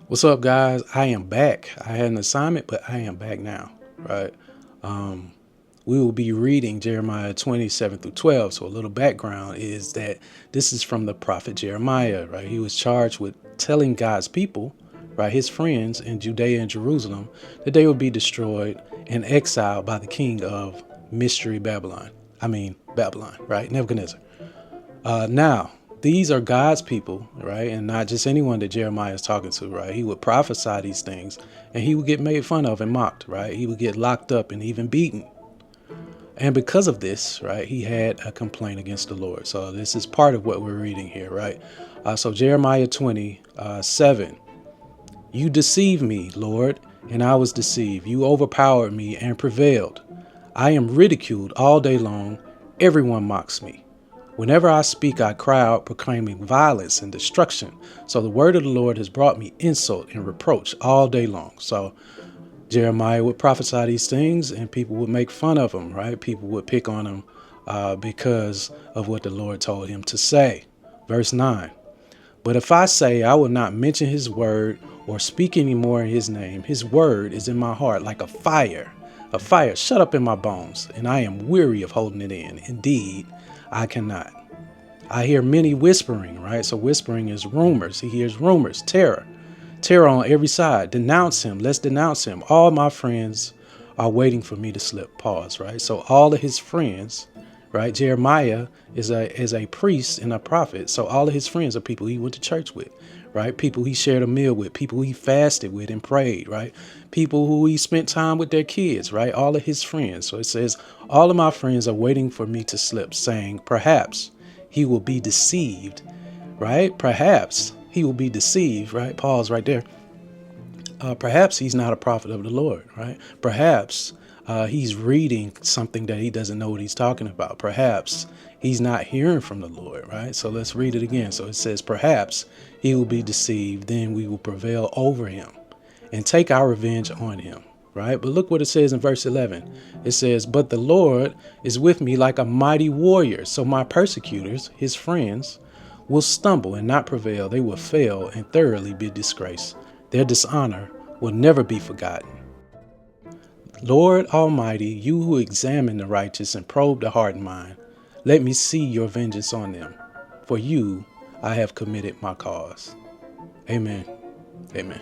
What's up, guys? I am back. I had an assignment, but I am back now, right? We will be reading Jeremiah 27 through 12. So a little background is that this is from the prophet Jeremiah, right? He was charged with telling God's people, right, his friends in Judea and Jerusalem, that they would be destroyed and exiled by the king of Mystery Babylon. Babylon, right? Nebuchadnezzar. Now, these are God's people, right? And not just anyone that Jeremiah is talking to, right? He would prophesy these things and he would get made fun of and mocked, right? He would get locked up and even beaten. And because of this, right, he had a complaint against the Lord. So this is part of what we're reading here, right? So Jeremiah 27, you deceived me, Lord, and I was deceived. You overpowered me and prevailed. I am ridiculed all day long. Everyone mocks me. Whenever I speak, I cry out, proclaiming violence and destruction. So the word of the Lord has brought me insult and reproach all day long. So Jeremiah would prophesy these things and people would make fun of him, right? People would pick on him because of what the Lord told him to say. Verse 9. But if I say I will not mention his word or speak anymore in his name, his word is in my heart like a fire shut up in my bones, and I am weary of holding it in. Indeed, I cannot. I hear many whispering, right? So whispering is rumors. He hears rumors, terror on every side. Denounce him. Let's denounce him. All my friends are waiting for me to slip. Pause, right? So all of his friends, right? Jeremiah is a priest and a prophet. So all of his friends are people he went to church with, right? People he shared a meal with, people he fasted with and prayed, right? People who he spent time with their kids, right? All of his friends. So it says, all of my friends are waiting for me to slip, saying, perhaps he will be deceived, right? Perhaps he will be deceived, right? Pause right there. Perhaps he's not a prophet of the Lord, right? Perhaps he's reading something that he doesn't know what he's talking about. Perhaps he's not hearing from the Lord, right? So let's read it again. So it says, perhaps he will be deceived, then we will prevail over him and take our revenge on him, right? But look what it says in verse 11. It says, but the Lord is with me like a mighty warrior. So my persecutors, his friends, will stumble and not prevail. They will fail and thoroughly be disgraced. Their dishonor will never be forgotten. Lord Almighty, you who examine the righteous and probe the heart and mind, let me see your vengeance on them. For you, I have committed my cause. Amen. Amen.